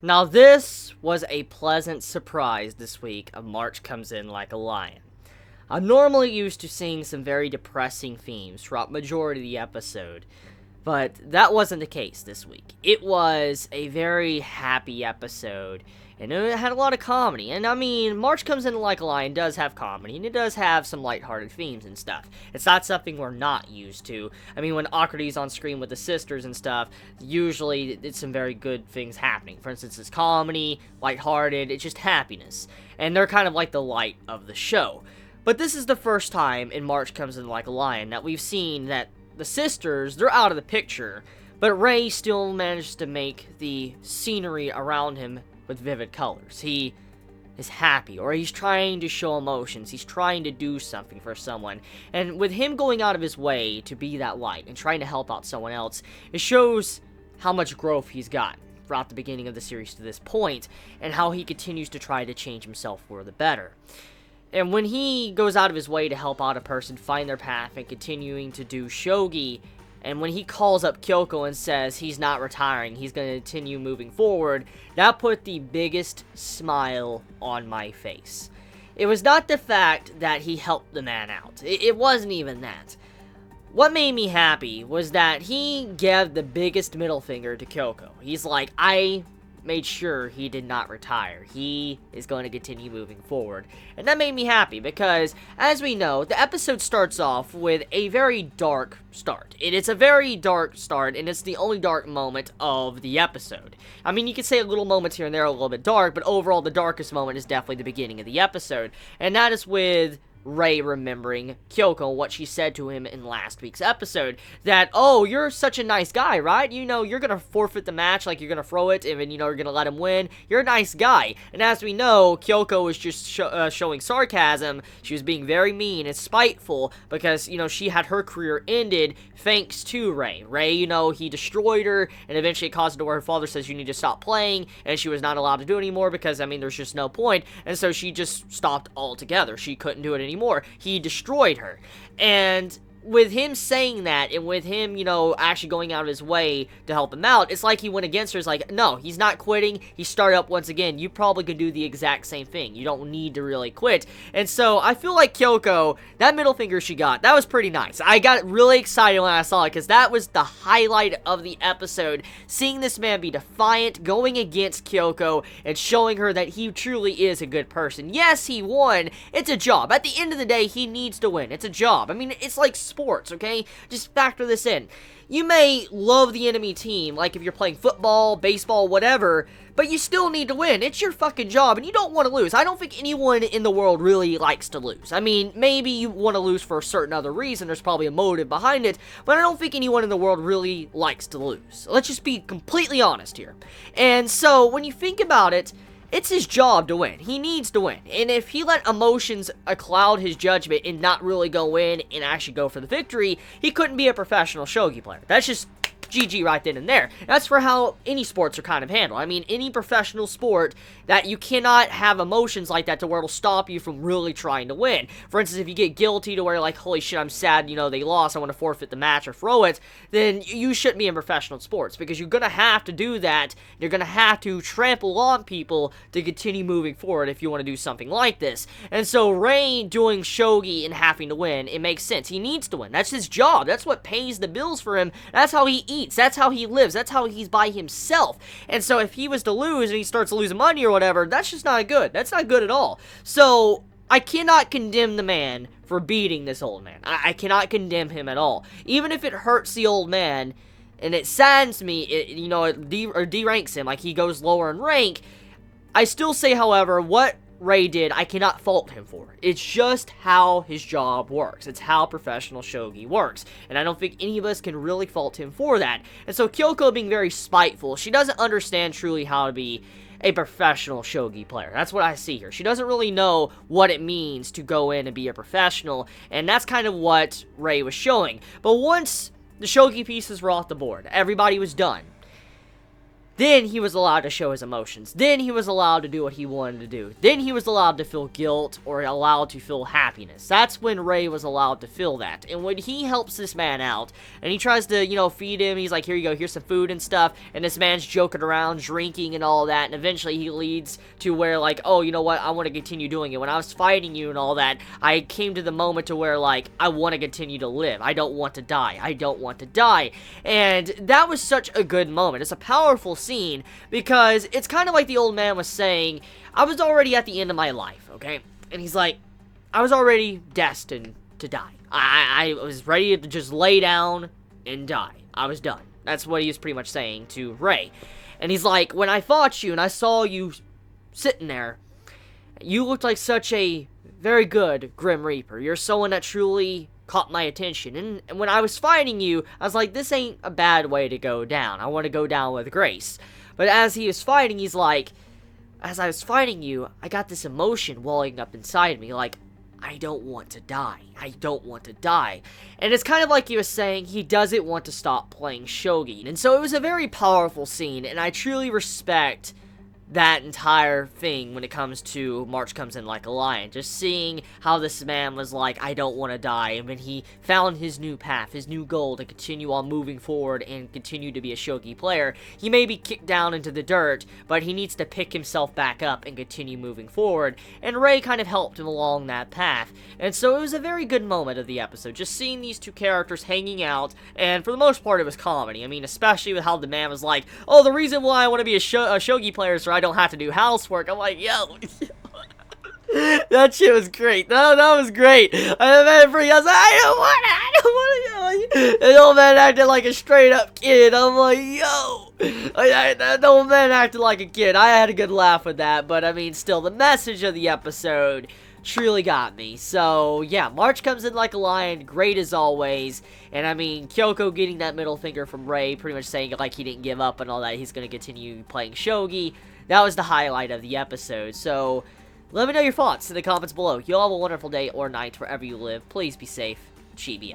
Now this was a pleasant surprise this week of March Comes In Like a Lion. I'm normally used to seeing some very depressing themes throughout majority of the episode, but that wasn't the case this week. It was a very happy episode, and it had a lot of comedy. And I mean, March Comes In Like a Lion does have comedy, and it does have some lighthearted themes and stuff. It's not something we're not used to. I mean, when Awkwardy's on screen with the sisters and stuff, usually it's some very good things happening. For instance, it's comedy, lighthearted, it's just happiness. And they're kind of like the light of the show. But this is the first time in March Comes In Like a Lion that we've seen that the sisters, they're out of the picture, but Ray still manages to make the scenery around him with vivid colors. He is happy, or he's trying to show emotions, he's trying to do something for someone, and with him going out of his way to be that light and trying to help out someone else, it shows how much growth he's got throughout the beginning of the series to this point, and how he continues to try to change himself for the better. And when he goes out of his way to help out a person find their path and continuing to do shogi, and when he calls up Kyoko and says he's not retiring, he's going to continue moving forward, that put the biggest smile on my face. It was not the fact that he helped the man out. It wasn't even that. What made me happy was that he gave the biggest middle finger to Kyoko. He's like, I made sure he did not retire. He is going to continue moving forward. And that made me happy because, as we know, the episode starts off with a very dark start. It's a very dark start, and it's the only dark moment of the episode. I mean, you could say a little moments here and there are a little bit dark, but overall the darkest moment is definitely the beginning of the episode. And that is with Ray remembering Kyoko, what she said to him in last week's episode, that, oh, you're such a nice guy, right? You know, you're gonna forfeit the match, like you're gonna throw it, and you know, you're gonna let him win. You're a nice guy. And as we know, Kyoko was just showing sarcasm. She was being very mean and spiteful because, you know, she had her career ended thanks to Ray. Ray, you know, he destroyed her, and eventually it caused it to where her father says you need to stop playing, and she was not allowed to do it anymore because, I mean, there's just no point, and so she just stopped altogether. She couldn't do it anymore. He destroyed her. And with him saying that, and with him, you know, actually going out of his way to help him out, it's like he went against her. It's like, no, he's not quitting. He started up once again. You probably could do the exact same thing. You don't need to really quit. And so, I feel like Kyoko, that middle finger she got, that was pretty nice. I got really excited when I saw it, because that was the highlight of the episode. Seeing this man be defiant, going against Kyoko, and showing her that he truly is a good person. Yes, he won. It's a job. At the end of the day, he needs to win. It's a job. I mean, it's like sports, okay? Just factor this in. You may love the enemy team, like if you're playing football, baseball, whatever, but you still need to win. It's your fucking job, and you don't want to lose. I don't think anyone in the world really likes to lose. I mean, maybe you want to lose for a certain other reason. There's probably a motive behind it, but I don't think anyone in the world really likes to lose. Let's just be completely honest here. And so, when you think about it, it's his job to win. He needs to win. And if he let emotions cloud his judgment and not really go in and actually go for the victory, he couldn't be a professional shogi player. That's just GG right then and there. That's for how any sports are kind of handled. I mean, any professional sport that you cannot have emotions like that to where it'll stop you from really trying to win. For instance, if you get guilty to where you're like, holy shit, I'm sad, you know, they lost, I want to forfeit the match or throw it, then you shouldn't be in professional sports, because you're going to have to do that. You're going to have to trample on people to continue moving forward if you want to do something like this. And so Ray doing shogi and having to win, it makes sense. He needs to win. That's his job. That's what pays the bills for him. That's how he eats. That's how he lives. That's how he's by himself. And so if he was to lose and he starts losing money or whatever, that's just not good. That's not good at all. So I cannot condemn the man for beating this old man. I cannot condemn him at all. Even if it hurts the old man and it saddens me, it deranks him, like he goes lower in rank, I still say, however, what Ray did, I cannot fault him for. It's just how his job works. It's how professional shogi works. And I don't think any of us can really fault him for that. And so Kyoko being very spiteful, she doesn't understand truly how to be a professional shogi player. That's what I see here. She doesn't really know what it means to go in and be a professional, and that's kind of what Ray was showing. But once the shogi pieces were off the board, everybody was done, Then he was allowed to show his emotions. Then he was allowed to do what he wanted to do. Then he was allowed to feel guilt or allowed to feel happiness. That's when Ray was allowed to feel that. And when he helps this man out, and he tries to, you know, feed him, he's like, here you go, here's some food and stuff, and this man's joking around, drinking and all that, and eventually he leads to where, like, oh, you know what, I want to continue doing it. When I was fighting you and all that, I came to the moment to where, like, I want to continue to live. I don't want to die. I don't want to die. And that was such a good moment. It's a powerful scene, because it's kind of like the old man was saying, I was already at the end of my life, okay? And he's like, I was already destined to die. I was ready to just lay down and die. I was done. That's what he was pretty much saying to Ray. And he's like, when I fought you and I saw you sitting there, you looked like such a very good Grim Reaper. You're someone that truly caught my attention. And when I was fighting you, I was like, this ain't a bad way to go down. I want to go down with grace. But as he was fighting, he's like, as I was fighting you, I got this emotion welling up inside me, like, I don't want to die. I don't want to die. And it's kind of like he was saying he doesn't want to stop playing shogi. And so it was a very powerful scene, and I truly respect that entire thing when it comes to March Comes In Like a Lion. Just seeing how this man was like, I don't want to die, and when he found his new path, his new goal to continue on moving forward and continue to be a shogi player, he may be kicked down into the dirt, but he needs to pick himself back up and continue moving forward, and Ray kind of helped him along that path. And so it was a very good moment of the episode, just seeing these two characters hanging out, and for the most part it was comedy. I mean, especially with how the man was like, oh, the reason why I want to be a shogi player is so I don't have to do housework. I'm like, yo. That shit was great. That was great. And the man freaked out. I was like, I don't want to. And the old man acted like a straight up kid. I'm like, yo. The old man acted like a kid. I had a good laugh with that. But I mean, still, the message of the episode truly got me. So yeah, March Comes In Like a Lion, great as always. And I mean, Kyoko getting that middle finger from Ray, pretty much saying like he didn't give up and all that, he's going to continue playing shogi. That was the highlight of the episode. So let me know your thoughts in the comments below. You all have a wonderful day or night wherever you live. Please be safe. Chibi out.